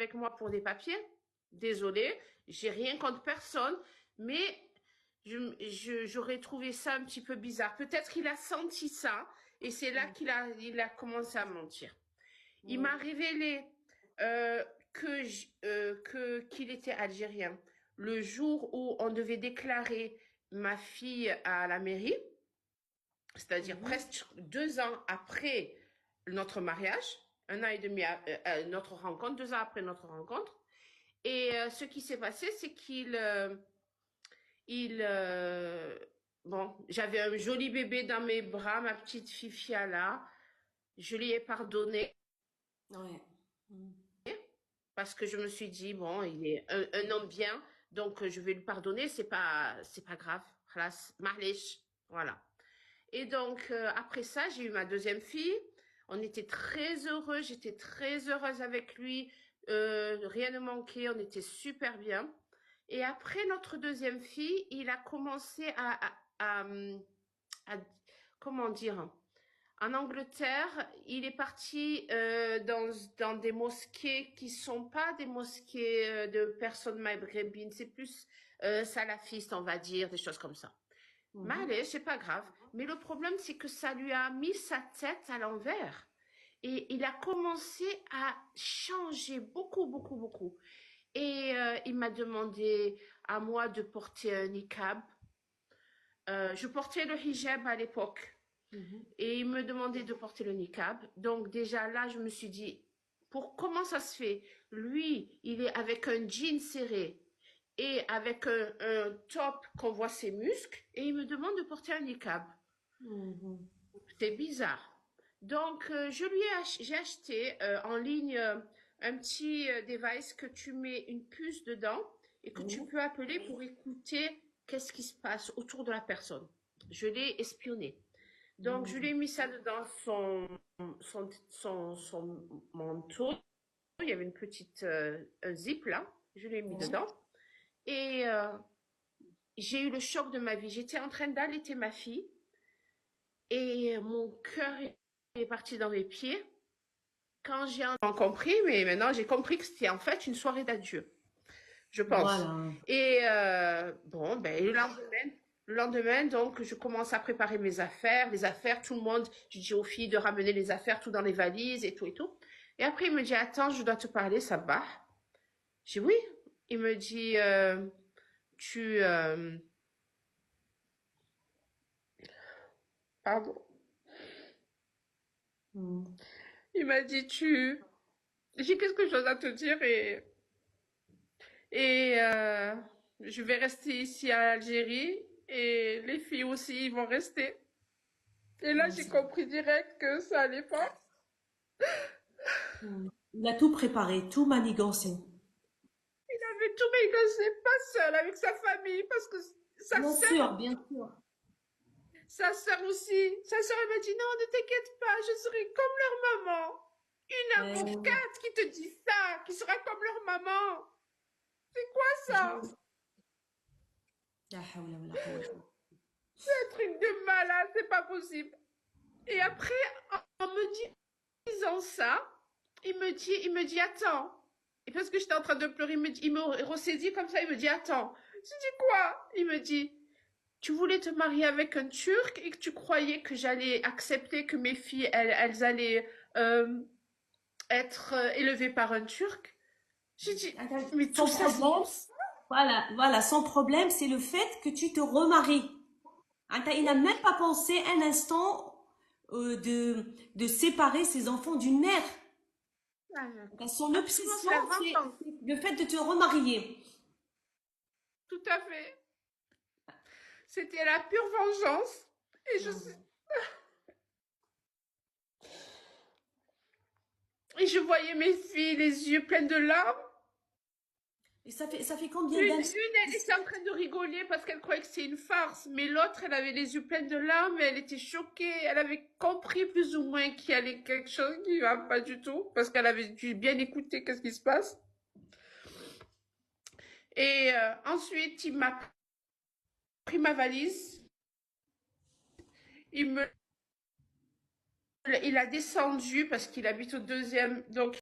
avec moi pour des papiers. Désolée, j'ai rien contre personne, mais j'aurais trouvé ça un petit peu bizarre. Peut-être qu'il a senti ça et c'est là qu'il a commencé à mentir. Il Oui. m'a révélé qu'il était algérien le jour où on devait déclarer ma fille à la mairie, c'est-à-dire Mhm. presque 2 ans après notre mariage, 1 an et demi notre rencontre, 2 ans après notre rencontre. Et ce qui s'est passé, c'est il, bon, j'avais un joli bébé dans mes bras, ma petite Fifia là. Je lui ai pardonné Ouais. Mhm. parce que je me suis dit, bon, il est un homme bien, donc je vais lui pardonner, c'est pas grave. Khalas, معليش. Voilà. Et donc, après ça, j'ai eu ma deuxième fille. On était très heureux, j'étais très heureuse avec lui. Rien ne manquait, on était super bien. Et après notre deuxième fille, il a commencé à- comment dire, en Angleterre, il est parti dans des mosquées qui sont pas des mosquées de personnes maghrébines, c'est plus salafistes, on va dire, des choses comme ça. Mais Mhm. allez, c'est pas grave. Mais le problème, c'est que ça lui a mis sa tête à l'envers. Et il a commencé à changer beaucoup, beaucoup, beaucoup. Et il m'a demandé à moi de porter un niqab. Je portais le hijab à l'époque. Mhm. Et il me demandait de porter le niqab. Donc déjà là, je me suis dit, comment ça se fait? Lui, il est avec un jean serré et avec un top qu'on voit ses muscles et il me demande de porter un niqab. Mhm. C'est bizarre. Donc, j'ai acheté en ligne un petit device que tu mets une puce dedans et que tu Oui. peux appeler pour écouter qu'est-ce qui se passe autour de la personne. Je l'ai espionné. Donc, je lui Mhm. ai mis ça dedans son manteau. Il y avait une petite un zip là. Je l'ai mis Oui. dedans. Et j'ai eu le choc de ma vie. J'étais en train d'allaiter ma fille et mon cœur est parti dans mes pieds quand j'ai compris, mais maintenant j'ai compris que c'était en fait une soirée d'adieu, je pense. Voilà. Et bon, ben, le lendemain, donc, je commence à préparer mes affaires, les affaires, tout le monde, je dis aux filles de ramener les affaires, tout dans les valises et tout et tout. Et après, il me dit, attends, je dois te parler, ça va. Je dis oui. Il me dit, tu, pardon. Mhm. Il m'a dit, j'ai quelque chose à te dire et je vais rester ici à Algérie et les filles aussi ils vont rester. Et là, Ouais, j'ai c'est- compris direct que ça allait pas. Mhm. Il a tout préparé, tout manigancé. Il avait tout négocié, pas seul, avec sa famille, parce que sa Bien sœur, sûr, bien sûr. sa sœur aussi, sa sœur elle m'a dit non, ne t'inquiète pas, je serai comme leur maman. Une Euh, avocate qui te dit ça, qui sera comme leur maman. C'est quoi ça? je- La hawla wa la quwwata. C'est un truc de malade, c'est pas possible. Et après, en me disant ça, il me dit, attends. Et parce que j'étais en train de pleurer, il me ressaisit comme ça, il me dit, attends. Je dis quoi? Il me dit, tu voulais te marier avec un Turc et que tu croyais que j'allais accepter que mes filles, elles allaient être élevées par un Turc. J'ai dit, mais tout Son ça, c'est pour problème, ça. voilà, son problème, c'est le fait que tu te remaries. Il n'a même pas pensé un instant de séparer ses enfants d'une mère. Son Absolument, c'est obsession, la c'est vengeance. le fait de te remarier. Tout à fait. C'était la pure vengeance. Et je, Hmm. et je voyais mes filles, les yeux pleins de larmes. Et ça fait combien Une, d'années? elle était en train de rigoler parce qu'elle croyait que c'était une farce, mais l'autre, elle avait les yeux pleins de larmes et elle était choquée. Elle avait compris plus ou moins qu'il y allait quelque chose qui va pas du tout parce qu'elle avait dû bien écouter qu'est-ce qui se passe. Et ensuite, il m'a pris ma valise, il a descendu parce qu'il habite au deuxième, donc